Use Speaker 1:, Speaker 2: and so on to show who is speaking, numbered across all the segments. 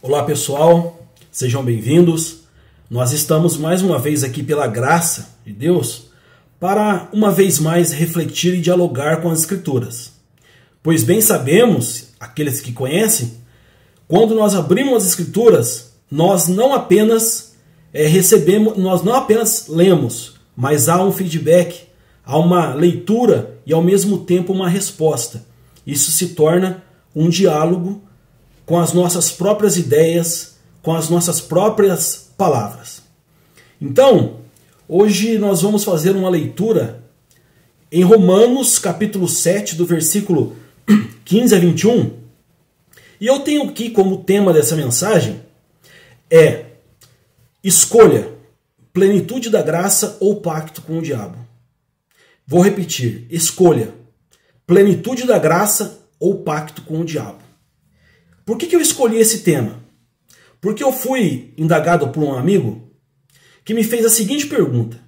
Speaker 1: Olá pessoal, sejam bem-vindos. Nós estamos mais uma vez aqui pela graça de Deus para uma vez mais refletir e dialogar com as Escrituras. Pois bem sabemos, aqueles que conhecem, quando nós abrimos as Escrituras, nós não apenas lemos, mas há um feedback, há uma leitura e ao mesmo tempo uma resposta. Isso se torna um diálogo com as nossas próprias ideias, com as nossas próprias palavras. Então, hoje nós vamos fazer uma leitura em Romanos, capítulo 7, do versículo 15 a 21. E eu tenho aqui como tema dessa mensagem escolha, plenitude da graça ou pacto com o diabo. Vou repetir, escolha, plenitude da graça ou pacto com o diabo. Por que eu escolhi esse tema? Porque eu fui indagado por um amigo que me fez a seguinte pergunta: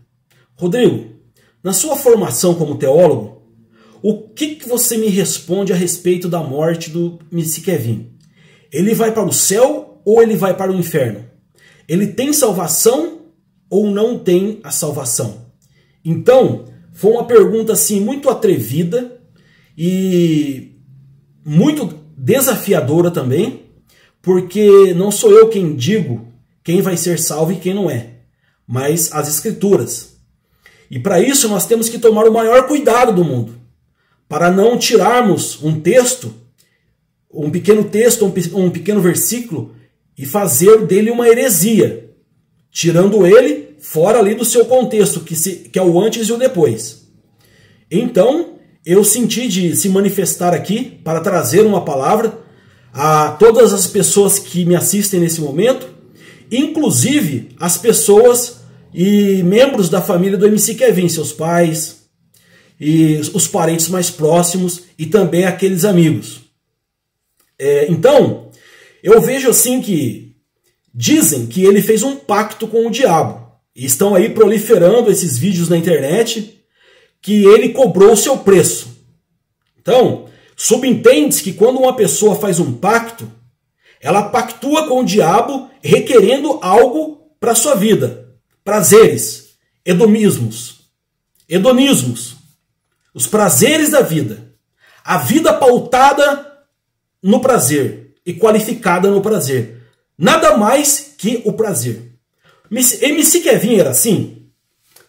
Speaker 1: Rodrigo, na sua formação como teólogo, o que você me responde a respeito da morte do MC Kevin? Ele vai para o céu ou ele vai para o inferno? Ele tem salvação ou não tem a salvação? Então, foi uma pergunta assim muito atrevida e muito desafiadora também, porque não sou eu quem digo quem vai ser salvo e quem não é, mas as Escrituras. E para isso nós temos que tomar o maior cuidado do mundo, para não tirarmos um pequeno texto, um pequeno versículo e fazer dele uma heresia, tirando ele fora ali do seu contexto, que é o antes e o depois. Então, eu senti de se manifestar aqui para trazer uma palavra a todas as pessoas que me assistem nesse momento, inclusive as pessoas e membros da família do MC Kevin, seus pais e os parentes mais próximos e também aqueles amigos. Então, eu vejo assim que dizem que ele fez um pacto com o diabo. E estão aí proliferando esses vídeos na internet que ele cobrou o seu preço. Então, subentende-se que quando uma pessoa faz um pacto, ela pactua com o diabo requerendo algo para a sua vida. Prazeres, hedonismos, os prazeres da vida. A vida pautada no prazer e qualificada no prazer. Nada mais que o prazer. MC Kevin era assim?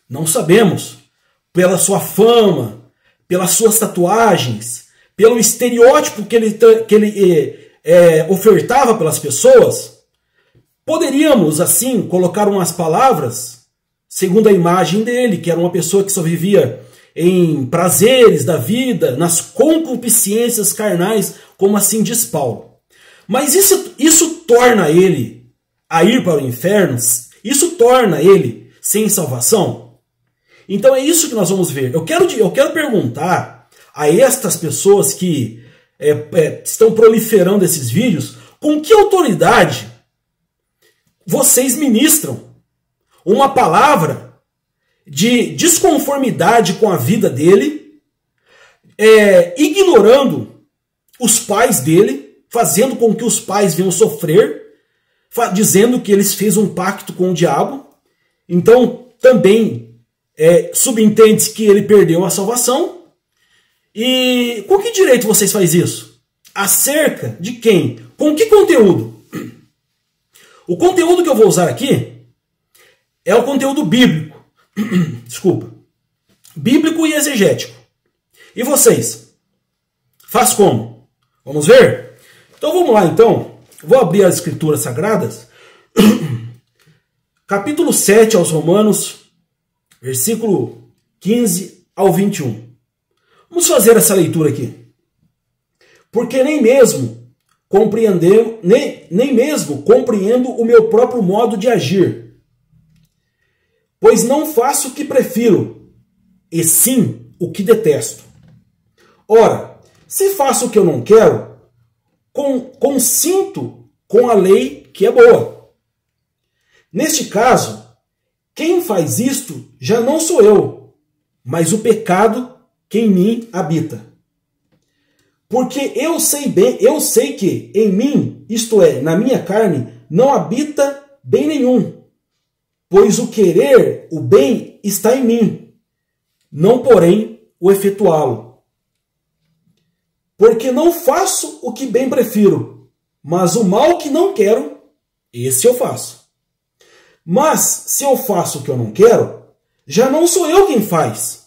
Speaker 1: Não sabemos. Pela sua fama, pelas suas tatuagens, pelo estereótipo que ele ofertava pelas pessoas, poderíamos, assim, colocar umas palavras, segundo a imagem dele, que era uma pessoa que só vivia em prazeres da vida, nas concupiscências carnais, como assim diz Paulo. Mas isso torna ele a ir para o inferno? Isso torna ele sem salvação? Então é isso que nós vamos ver. Eu quero perguntar a estas pessoas que estão proliferando esses vídeos, com que autoridade vocês ministram uma palavra de desconformidade com a vida dele, ignorando os pais dele, fazendo com que os pais venham sofrer, dizendo que eles fez um pacto com o diabo. Então também subentende-se que ele perdeu a salvação. E com que direito vocês fazem isso? Acerca de quem? Com que conteúdo? O conteúdo que eu vou usar aqui é o conteúdo bíblico. Desculpa. Bíblico e exegético. E vocês? Faz como? Vamos ver? Então vamos lá então. Vou abrir as Escrituras Sagradas. Capítulo 7 aos Romanos, versículo 15 ao 21. Vamos fazer essa leitura aqui. Porque nem mesmo compreendo o meu próprio modo de agir. Pois não faço o que prefiro, e sim o que detesto. Ora, se faço o que eu não quero, consinto com a lei que é boa. Neste caso, quem faz isto já não sou eu, mas o pecado que em mim habita. Porque eu sei que em mim, isto é, na minha carne, não habita bem nenhum, pois o querer o bem está em mim, não porém o efetuá-lo. Porque não faço o que bem prefiro, mas o mal que não quero, esse eu faço. Mas se eu faço o que eu não quero, já não sou eu quem faz,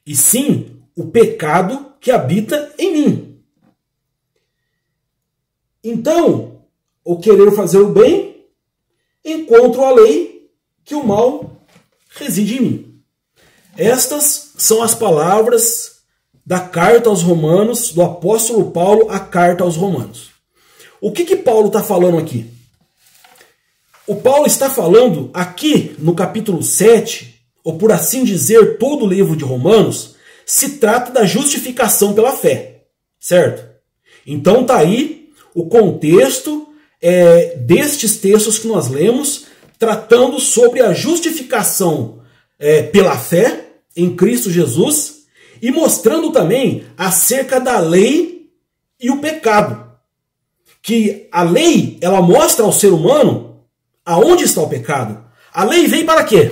Speaker 1: e sim o pecado que habita em mim. Então, o querer fazer o bem, encontro a lei que o mal reside em mim. Estas são as palavras da carta aos Romanos, do apóstolo Paulo, a carta aos Romanos. O que Paulo está falando aqui? O Paulo está falando aqui no capítulo 7, ou por assim dizer, todo o livro de Romanos, se trata da justificação pela fé, certo? Então está aí o contexto destes textos que nós lemos, tratando sobre a justificação pela fé em Cristo Jesus e mostrando também acerca da lei e o pecado. Que a lei, ela mostra ao ser humano aonde está o pecado. A lei veio para quê?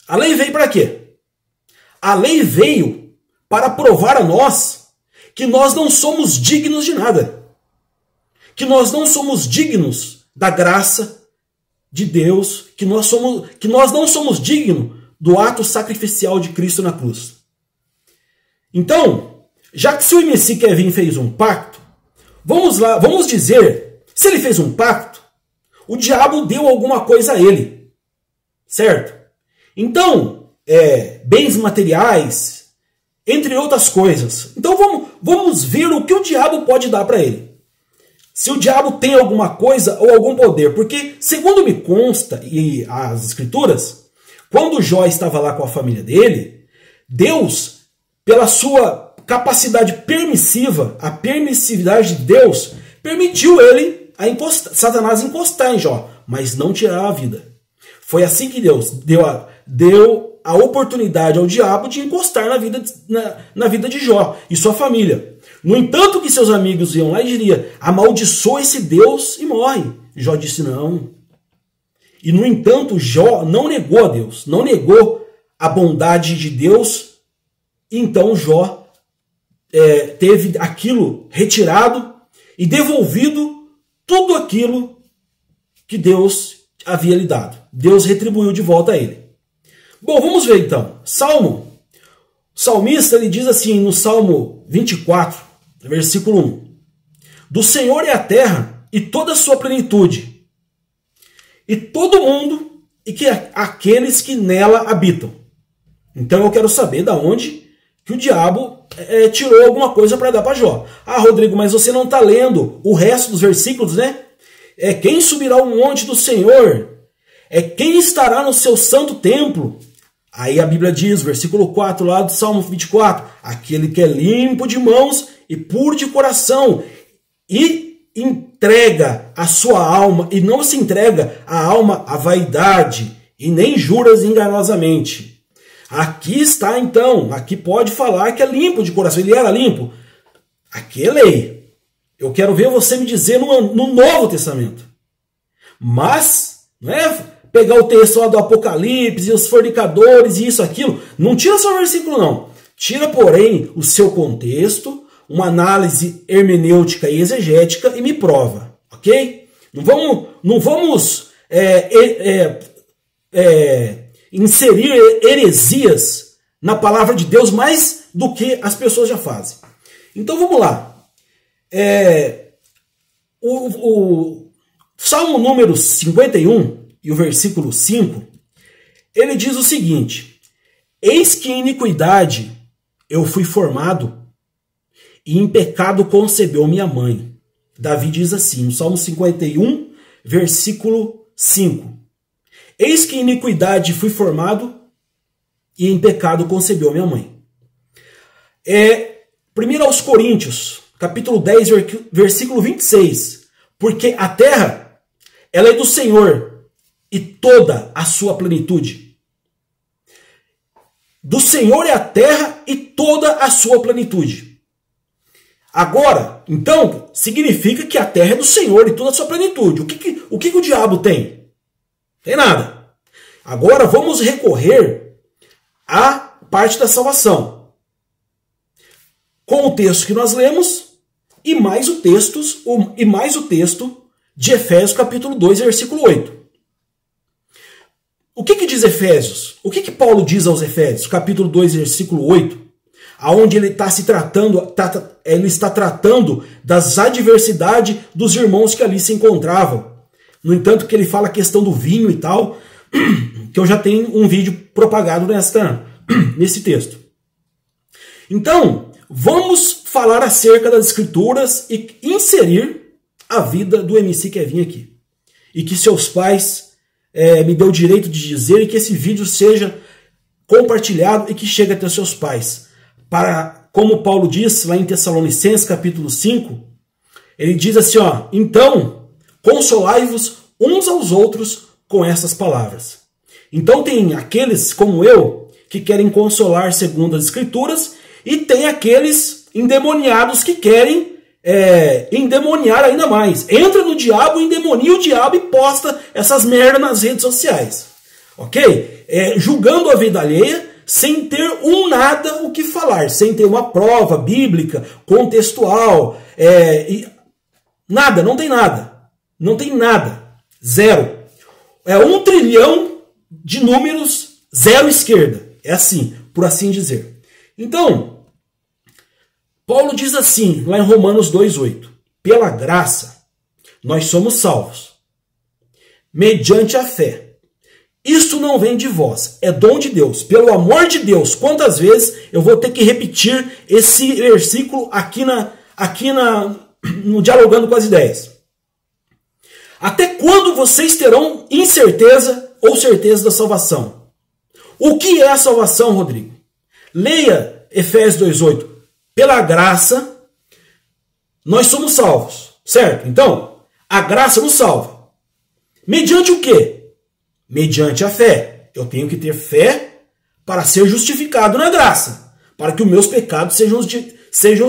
Speaker 1: A lei veio para quê? A lei veio para provar a nós que nós não somos dignos de nada. Que nós não somos dignos da graça de Deus, que nós não somos dignos do ato sacrificial de Cristo na cruz. Então, já que se o MC Kevin fez um pacto, vamos lá, vamos dizer, se ele fez um pacto, o diabo deu alguma coisa a ele, certo? Então, bens materiais, entre outras coisas. Então vamos ver o que o diabo pode dar para ele. Se o diabo tem alguma coisa ou algum poder. Porque, segundo me consta e as escrituras, quando Jó estava lá com a família dele, Deus, pela sua capacidade permissiva, a permissividade de Deus, permitiu ele Satanás encostar em Jó, mas não tirar a vida. Foi assim que Deus deu a oportunidade ao diabo de encostar na vida de Jó e sua família. No entanto que seus amigos iam lá e diriam, amaldiçoa esse Deus e morre. Jó disse não. E no entanto Jó não negou a Deus, não negou a bondade de Deus. Então Jó teve aquilo retirado e devolvido tudo aquilo que Deus havia lhe dado. Deus retribuiu de volta a ele. Bom, vamos ver então. O salmista ele diz assim no Salmo 24, versículo 1. Do Senhor é a terra e toda a sua plenitude, e todo mundo e aqueles que nela habitam. Então eu quero saber da onde que o diabo tirou alguma coisa para dar para Jó. Ah, Rodrigo, mas você não está lendo o resto dos versículos, né? Quem subirá ao monte do Senhor? Quem estará no seu santo templo? Aí a Bíblia diz, versículo 4 lá do Salmo 24, aquele que é limpo de mãos e puro de coração e entrega a sua alma, e não se entrega a alma à vaidade e nem juras enganosamente. Aqui está então, aqui pode falar que é limpo de coração. Ele era limpo? Aqui é lei. Eu quero ver você me dizer no Novo Testamento. Mas, não é pegar o texto lá do Apocalipse e os fornicadores e isso, aquilo. Não tira só o versículo não. Tira, porém, o seu contexto, uma análise hermenêutica e exegética e me prova. Ok? Não vamos inserir heresias na palavra de Deus mais do que as pessoas já fazem. Então vamos lá. O Salmo número 51 e o versículo 5, ele diz o seguinte: eis que em iniquidade eu fui formado e em pecado concebeu minha mãe. Davi diz assim, no Salmo 51, versículo 5. Eis que em iniquidade fui formado e em pecado concebeu minha mãe. 1 aos Coríntios, capítulo 10, versículo 26. Porque a terra, ela é do Senhor e toda a sua plenitude. Do Senhor é a terra e toda a sua plenitude. Agora, então, significa que a terra é do Senhor e toda a sua plenitude. O que o diabo tem? Tem nada. Agora vamos recorrer à parte da salvação. Com o texto que nós lemos e mais o texto de Efésios capítulo 2, versículo 8. O que diz Efésios? O que Paulo diz aos Efésios, capítulo 2, versículo 8? Aonde ele está tratando das adversidades dos irmãos que ali se encontravam. No entanto, que ele fala a questão do vinho e tal, que eu já tenho um vídeo propagado nesse texto. Então, vamos falar acerca das Escrituras e inserir a vida do MC Kevin aqui. E que seus pais me deu o direito de dizer, e que esse vídeo seja compartilhado e que chegue até seus pais. Para, como Paulo diz lá em Tessalonicenses capítulo 5, ele diz assim, ó, então, consolai-vos uns aos outros com essas palavras. Então tem aqueles como eu que querem consolar segundo as Escrituras, e tem aqueles endemoniados que querem endemoniar ainda mais. Entra no diabo, endemonia o diabo e posta essas merdas nas redes sociais. Ok? Julgando a vida alheia, sem ter nada o que falar, sem ter uma prova bíblica, contextual, nada, não tem nada. Não tem nada. Zero. É 1 trilhão de números, zero esquerda. É assim, por assim dizer. Então, Paulo diz assim, lá em Romanos 2,8. Pela graça, nós somos salvos, mediante a fé. Isso não vem de vós, é dom de Deus. Pelo amor de Deus, quantas vezes eu vou ter que repetir esse versículo no Dialogando com as Ideias? Até quando vocês terão incerteza ou certeza da salvação? O que é a salvação, Rodrigo? Leia Efésios 2,8. Pela graça, nós somos salvos, certo? Então, a graça nos salva. Mediante o quê? Mediante a fé. Eu tenho que ter fé para ser justificado na graça, para que os meus pecados sejam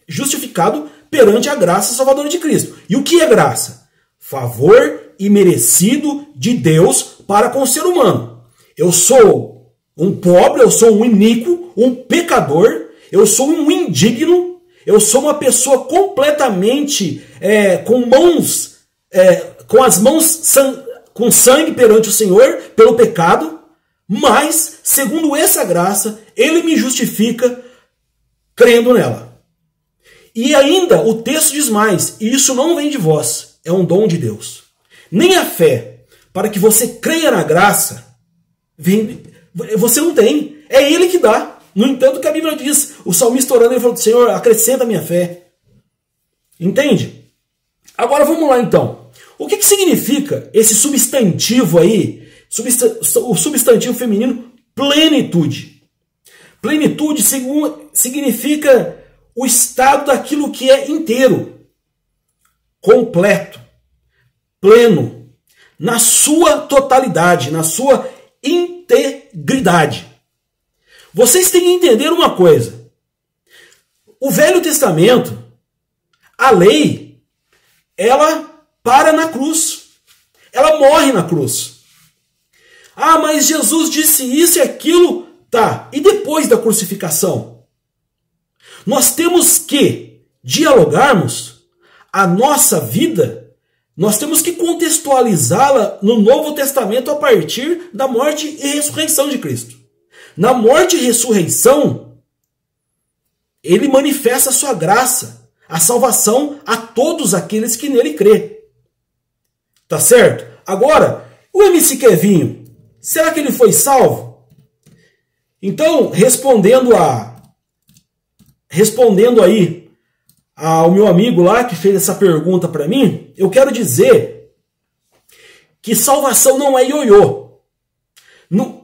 Speaker 1: justificados perante a graça salvadora de Cristo. E o que é graça? Favor imerecido de Deus para com o ser humano. Eu sou um pobre, eu sou um iníquo, um pecador, eu sou um indigno, eu sou uma pessoa completamente com as mãos com sangue perante o Senhor pelo pecado, mas, segundo essa graça, Ele me justifica crendo nela. E ainda o texto diz mais, e isso não vem de vós, é um dom de Deus. Nem a fé, para que você creia na graça, você não tem, é Ele que dá. No entanto, que a Bíblia diz, o salmista orando, ele falou, Senhor, acrescenta a minha fé. Entende? Agora vamos lá então. O que significa esse substantivo aí, o substantivo feminino, plenitude? Plenitude significa o estado daquilo que é inteiro, completo, pleno, na sua totalidade, na sua integridade. Vocês têm que entender uma coisa. O Velho Testamento, a lei, ela para na cruz. Ela morre na cruz. Ah, mas Jesus disse isso e aquilo. Tá, e depois da crucificação? Nós temos que dialogarmos a nossa vida, nós temos que contextualizá-la no Novo Testamento a partir da morte e ressurreição de Cristo. Na morte e ressurreição, Ele manifesta a sua graça, a salvação a todos aqueles que nele crê. Tá certo? Agora, o MC Kevinho, será que ele foi salvo? Então, respondendo aí ao meu amigo lá que fez essa pergunta para mim, eu quero dizer que salvação não é ioiô.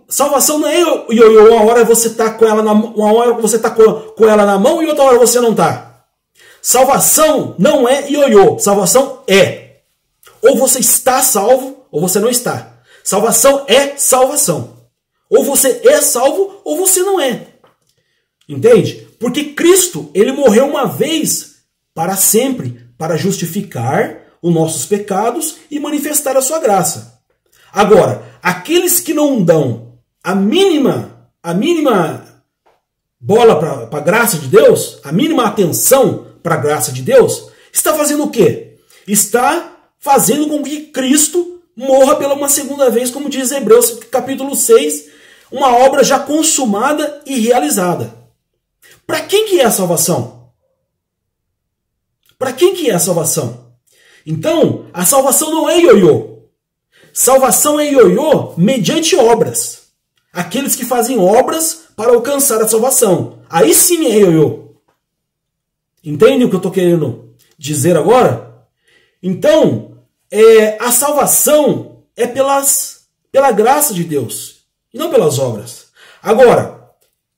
Speaker 1: Salvação não é ioiô, uma hora você está com ela com ela na mão e outra hora você não está. Salvação não é ioiô, salvação é. Ou você está salvo, ou você não está. Salvação é salvação. Ou você é salvo, ou você não é. Entende? Porque Cristo, Ele morreu uma vez para sempre, para justificar os nossos pecados e manifestar a sua graça. Agora, aqueles que não dão a mínima bola para a graça de Deus, a mínima atenção para a graça de Deus, está fazendo o quê? Está fazendo com que Cristo morra pela uma segunda vez, como diz Hebreus capítulo 6, uma obra já consumada e realizada. Para quem que é a salvação? Para quem que é a salvação? Então, a salvação não é ioiô. Salvação é ioiô mediante obras. Aqueles que fazem obras para alcançar a salvação. Aí sim é ioiô. Entende o que eu estou querendo dizer agora? Então, a salvação é pela graça de Deus, e não pelas obras. Agora,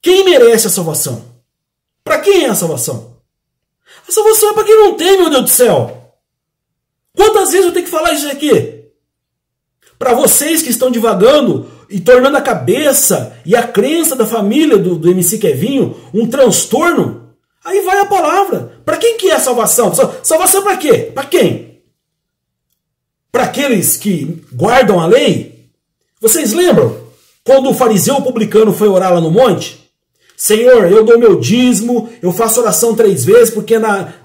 Speaker 1: quem merece a salvação? Para quem é a salvação? A salvação é para quem não tem, meu Deus do céu. Quantas vezes eu tenho que falar isso aqui? Para vocês que estão divagando e tornando a cabeça e a crença da família do MC Kevinho um transtorno, aí vai a palavra. Para quem que é a salvação? Salvação para quê? Para quem? Para aqueles que guardam a lei? Vocês lembram quando o fariseu o publicano foi orar lá no monte? Senhor, eu dou meu dízimo, eu faço oração 3 vezes, porque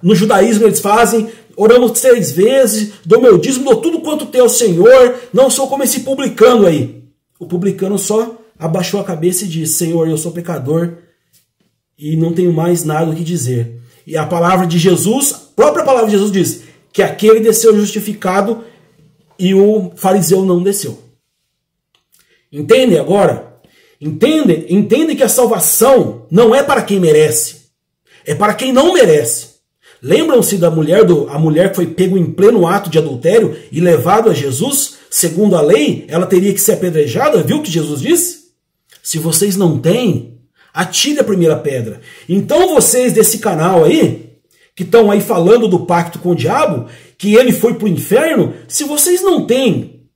Speaker 1: no judaísmo eles fazem, oramos 3 vezes, dou meu dízimo, dou tudo quanto tem ao Senhor, não sou como esse publicano aí. O publicano só abaixou a cabeça e disse, Senhor, eu sou pecador e não tenho mais nada o que dizer. E a palavra de Jesus, a própria palavra de Jesus diz que aquele desceu justificado e o fariseu não desceu. Entende agora? Entende que a salvação não é para quem merece, é para quem não merece. Lembram-se da mulher, a mulher que foi pego em pleno ato de adultério e levado a Jesus? Segundo a lei, ela teria que ser apedrejada. Viu o que Jesus disse? Se vocês não têm, atire a primeira pedra. Então vocês desse canal aí, que estão aí falando do pacto com o diabo, que ele foi para o inferno, se vocês não têm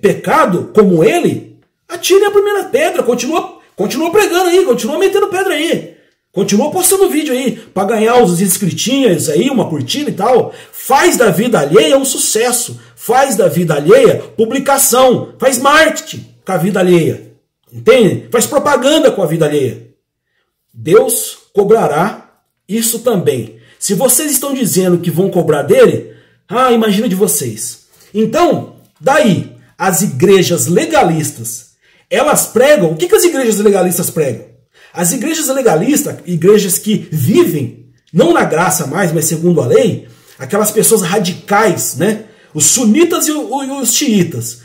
Speaker 1: pecado como ele, atire a primeira pedra, continua pregando aí, continua metendo pedra aí. Continua postando vídeo aí, para ganhar os inscritinhos aí, uma curtida e tal. Faz da vida alheia um sucesso. Faz da vida alheia publicação. Faz marketing com a vida alheia. Entende? Faz propaganda com a vida alheia. Deus cobrará isso também. Se vocês estão dizendo que vão cobrar dele, imagina de vocês. Então, daí, as igrejas legalistas, elas pregam... O que as igrejas legalistas pregam? As igrejas legalistas, igrejas que vivem, não na graça mais, mas segundo a lei, aquelas pessoas radicais, né? Os sunitas e os xiitas.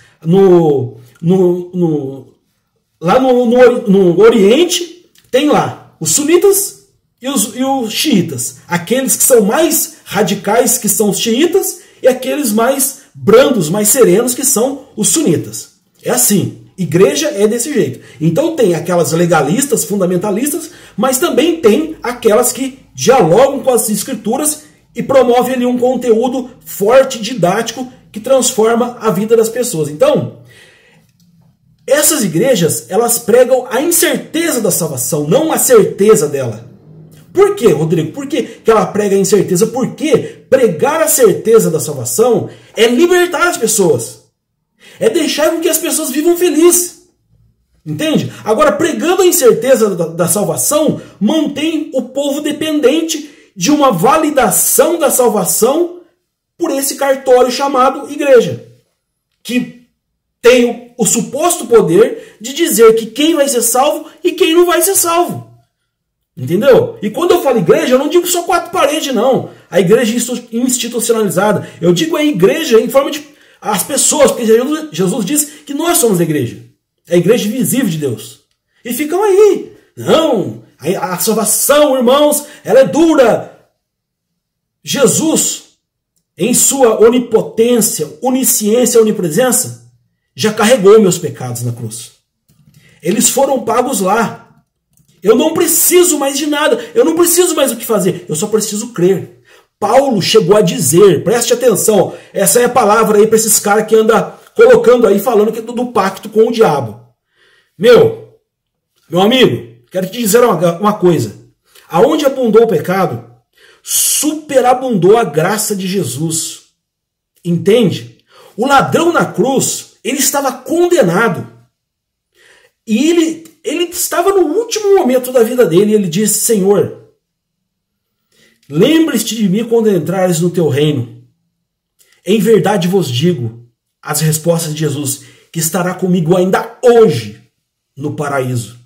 Speaker 1: Lá no Oriente, tem lá os sunitas e os xiitas. Aqueles que são mais radicais, que são os xiitas, e aqueles mais brandos, mais serenos, que são os sunitas. É assim. Igreja é desse jeito. Então tem aquelas legalistas, fundamentalistas, mas também tem aquelas que dialogam com as escrituras e promovem ali um conteúdo forte, didático, que transforma a vida das pessoas. Então, essas igrejas, elas pregam a incerteza da salvação, não a certeza dela. Por quê, Rodrigo? Por que ela prega a incerteza? Porque pregar a certeza da salvação é libertar as pessoas. É deixar com que as pessoas vivam felizes. Entende? Agora, pregando a incerteza da salvação, mantém o povo dependente de uma validação da salvação por esse cartório chamado igreja. Que tem o suposto poder de dizer que quem vai ser salvo e quem não vai ser salvo. Entendeu? E quando eu falo igreja, eu não digo só 4 paredes, não. A igreja institucionalizada. Eu digo a igreja em forma de... as pessoas, porque Jesus diz que nós somos a igreja. É a igreja visível de Deus. E ficam aí. Não, a salvação, irmãos, ela é dura. Jesus, em sua onipotência, onisciência, onipresença, já carregou meus pecados na cruz. Eles foram pagos lá. Eu não preciso mais de nada. Eu não preciso mais o que fazer. Eu só preciso crer. Paulo chegou a dizer, preste atenção, essa é a palavra aí para esses caras que andam colocando aí, falando que é do pacto com o diabo. Meu amigo, quero te dizer uma coisa. Aonde abundou o pecado, superabundou a graça de Jesus. Entende? O ladrão na cruz, ele estava condenado. E ele estava no último momento da vida dele, e ele disse: Senhor, lembre-te de mim quando entrares no teu reino. Em verdade vos digo, as respostas de Jesus, que estará comigo ainda hoje no paraíso.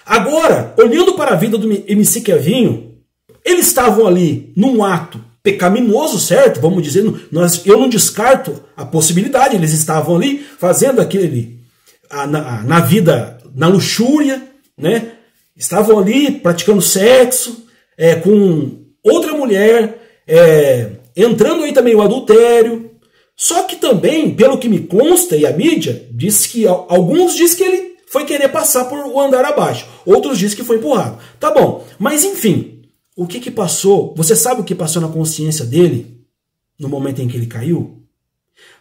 Speaker 1: Agora, olhando para a vida do MC Kevinho, eles estavam ali num ato pecaminoso, certo? Vamos dizer, eu não descarto a possibilidade, eles estavam ali fazendo aquele, na vida, na luxúria, né? Estavam ali praticando sexo com outra mulher, entrando aí também o adultério. Só que também, pelo que me consta, e a mídia, diz que alguns dizem que ele foi querer passar por o andar abaixo. Outros dizem que foi empurrado. Tá bom, mas enfim, o que passou? Você sabe o que passou na consciência dele no momento em que ele caiu?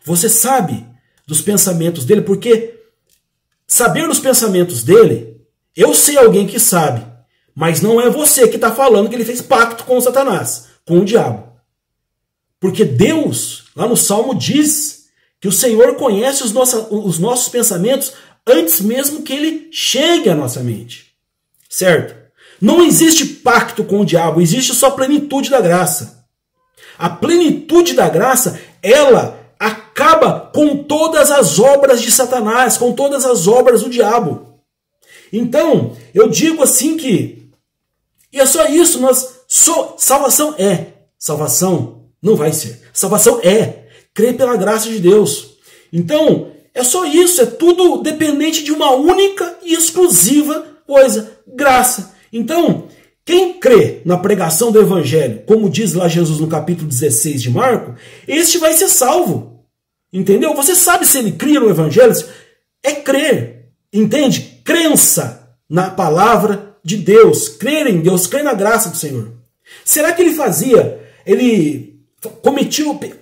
Speaker 1: Você sabe dos pensamentos dele? Porque saber dos pensamentos dele, eu sei alguém que sabe, mas não é você que está falando que ele fez pacto com o Satanás, com o diabo. Porque Deus, lá no Salmo, diz que o Senhor conhece os nossos pensamentos antes mesmo que ele chegue à nossa mente. Certo? Não existe pacto com o diabo, existe só a plenitude da graça. A plenitude da graça, ela acaba com todas as obras de Satanás, com todas as obras do diabo. Então, eu digo assim que, e é só isso, salvação não vai ser. Salvação crer pela graça de Deus. Então, é só isso, é tudo dependente de uma única e exclusiva coisa, graça. Então, quem crê na pregação do Evangelho, como diz lá Jesus no capítulo 16 de Marcos, este vai ser salvo. Entendeu? Você sabe se ele cria no Evangelho? É crer. Entende? Crença na palavra de Deus. Crer em Deus, crer na graça do Senhor. Será que ele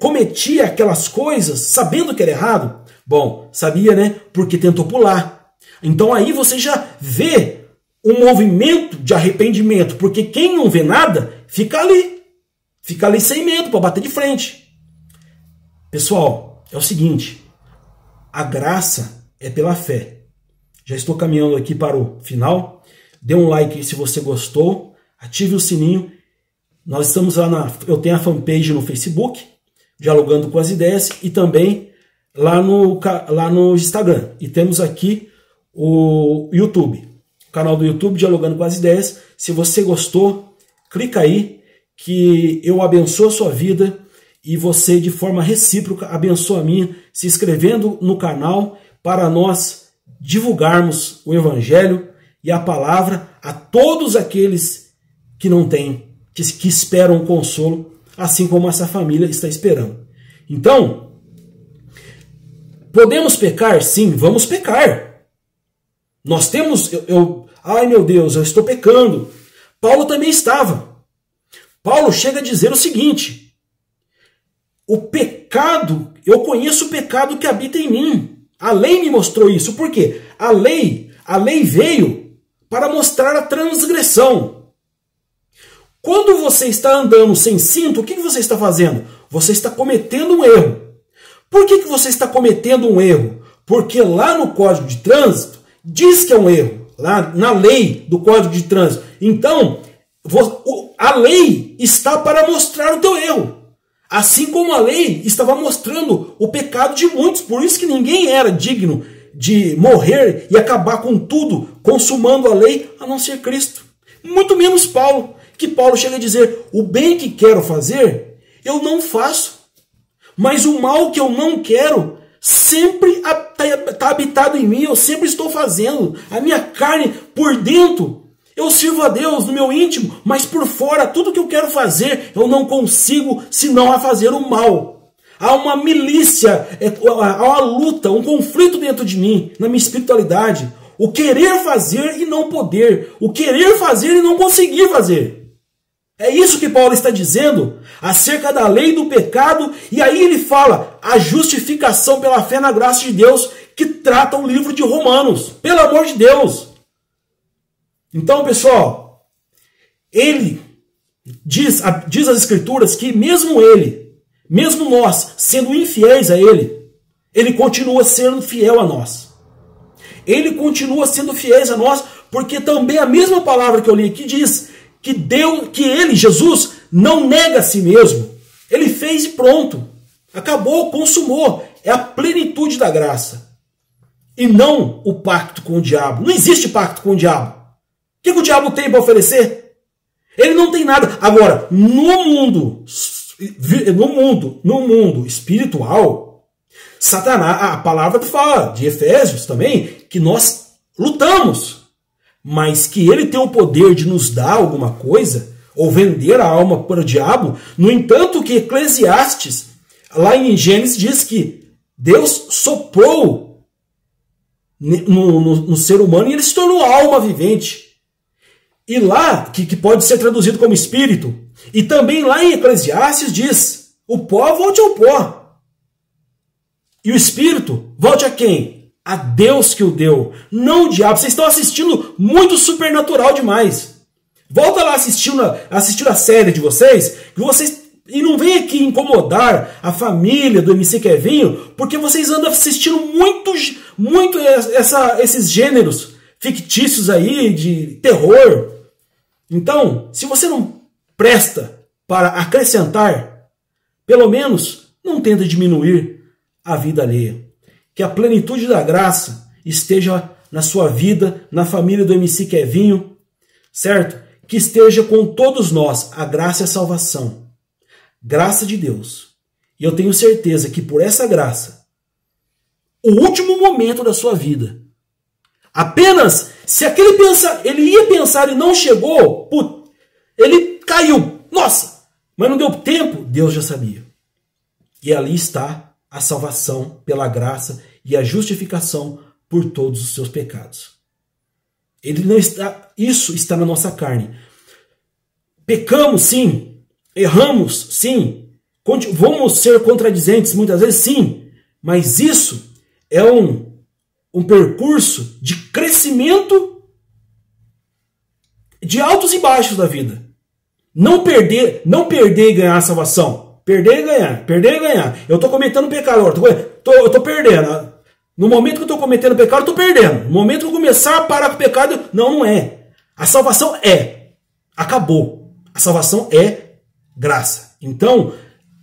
Speaker 1: cometia aquelas coisas sabendo que era errado? Bom, sabia, né? Porque tentou pular. Então aí você já vê um movimento de arrependimento, porque quem não vê nada, fica ali sem medo para bater de frente. Pessoal, é o seguinte, a graça é pela fé. Já estou caminhando aqui para o final. Dê um like se você gostou, ative o sininho. Nós estamos lá eu tenho a fanpage no Facebook, Dialogando com as Ideias, e também lá no Instagram. E temos aqui o YouTube, o canal do YouTube, Dialogando com as Ideias. Se você gostou, clica aí, que eu abençoo a sua vida e você, de forma recíproca, abençoa a minha, se inscrevendo no canal para nós divulgarmos o Evangelho e a palavra a todos aqueles que não têm, que esperam um consolo, assim como essa família está esperando. Então, podemos pecar? Sim, vamos pecar. Nós temos... ai meu Deus, eu estou pecando. Paulo também estava. Paulo chega a dizer o seguinte: o pecado, eu conheço o pecado que habita em mim. A lei me mostrou isso. Por quê? A lei veio para mostrar a transgressão. Quando você está andando sem cinto, o que você está fazendo? Você está cometendo um erro. Por que você está cometendo um erro? Porque lá no Código de Trânsito diz que é um erro. Lá na lei do Código de Trânsito. Então, a lei está para mostrar o teu erro. Assim como a lei estava mostrando o pecado de muitos. Por isso que ninguém era digno de morrer e acabar com tudo, consumando a lei, a não ser Cristo. Muito menos Paulo. Que Paulo chega a dizer: o bem que quero fazer, eu não faço. Mas o mal que eu não quero, sempre está habitado em mim, eu sempre estou fazendo. A minha carne, por dentro, eu sirvo a Deus no meu íntimo, mas por fora, tudo que eu quero fazer, eu não consigo, senão a fazer o mal. Há uma milícia, há uma luta, um conflito dentro de mim, na minha espiritualidade. O querer fazer e não poder. O querer fazer e não conseguir fazer. É isso que Paulo está dizendo acerca da lei do pecado. E aí ele fala a justificação pela fé na graça de Deus, que trata o livro de Romanos. Pelo amor de Deus. Então, pessoal, ele, Diz as Escrituras que mesmo ele, mesmo nós, sendo infiéis a ele continua sendo fiel a nós. Ele continua sendo fiel a nós, porque também a mesma palavra que eu li aqui diz que ele, Jesus, não nega a si mesmo. Ele fez e pronto. Acabou, consumou. É a plenitude da graça. E não o pacto com o diabo. Não existe pacto com o diabo. O que o diabo tem para oferecer? Ele não tem nada. Agora, no mundo espiritual, Satanás, a palavra fala de Efésios também, que nós lutamos. Mas que ele tem o poder de nos dar alguma coisa, ou vender a alma para o diabo. No entanto, que Eclesiastes, lá em Gênesis, diz que Deus soprou no ser humano e ele se tornou alma vivente. E lá, que pode ser traduzido como espírito, e também lá em Eclesiastes diz, o pó volte ao pó. E o espírito volte a quem? A Deus que o deu, não o diabo. Vocês estão assistindo muito supernatural demais. Volta lá assistir a série de vocês, e não vem aqui incomodar a família do MC Kevinho, porque vocês andam assistindo muito esses gêneros fictícios aí de terror. Então, se você não presta para acrescentar, pelo menos não tenta diminuir a vida alheia. Que a plenitude da graça esteja na sua vida, na família do MC Kevinho, certo? Que esteja com todos nós a graça e a salvação. Graça de Deus. E eu tenho certeza que por essa graça, o último momento da sua vida, apenas se ele ia pensar e não chegou, ele caiu. Nossa, mas não deu tempo, Deus já sabia. E ali está a salvação pela graça e a justificação por todos os seus pecados. Isso está na nossa carne. Pecamos, sim. Erramos, sim. Vamos ser contradizentes muitas vezes, sim. Mas isso é um percurso de crescimento de altos e baixos da vida. Não perder e ganhar a salvação. Perder e ganhar. Eu estou cometendo pecado agora. Eu estou perdendo. No momento que eu estou cometendo pecado, eu estou perdendo. No momento que eu começar a parar com o pecado, não é. A salvação acabou. A salvação é graça. Então,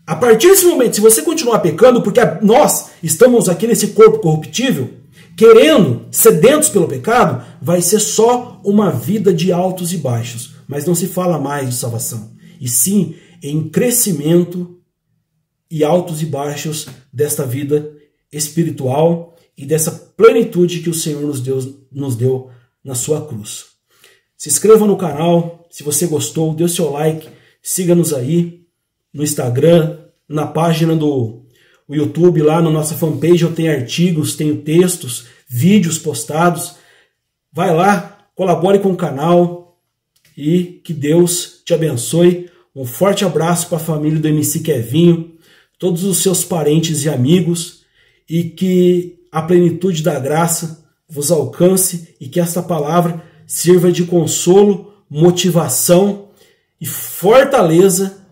Speaker 1: a partir desse momento, se você continuar pecando, porque nós estamos aqui nesse corpo corruptível, querendo, sedentos pelo pecado, vai ser só uma vida de altos e baixos. Mas não se fala mais de salvação. E sim em crescimento e altos e baixos desta vida espiritual e dessa plenitude que o Senhor nos deu na sua cruz. Se inscreva no canal, se você gostou, dê o seu like, siga-nos aí no Instagram, na página do YouTube, lá na nossa fanpage eu tenho artigos, tenho textos, vídeos postados. Vai lá, colabore com o canal e que Deus te abençoe. Um forte abraço para a família do MC Kevinho, todos os seus parentes e amigos, e que a plenitude da graça vos alcance e que esta palavra sirva de consolo, motivação e fortaleza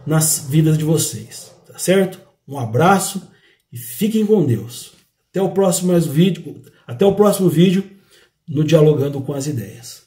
Speaker 1: nas vidas de vocês, tá certo? Um abraço e fiquem com Deus. Até o próximo vídeo no Dialogando com as Ideias.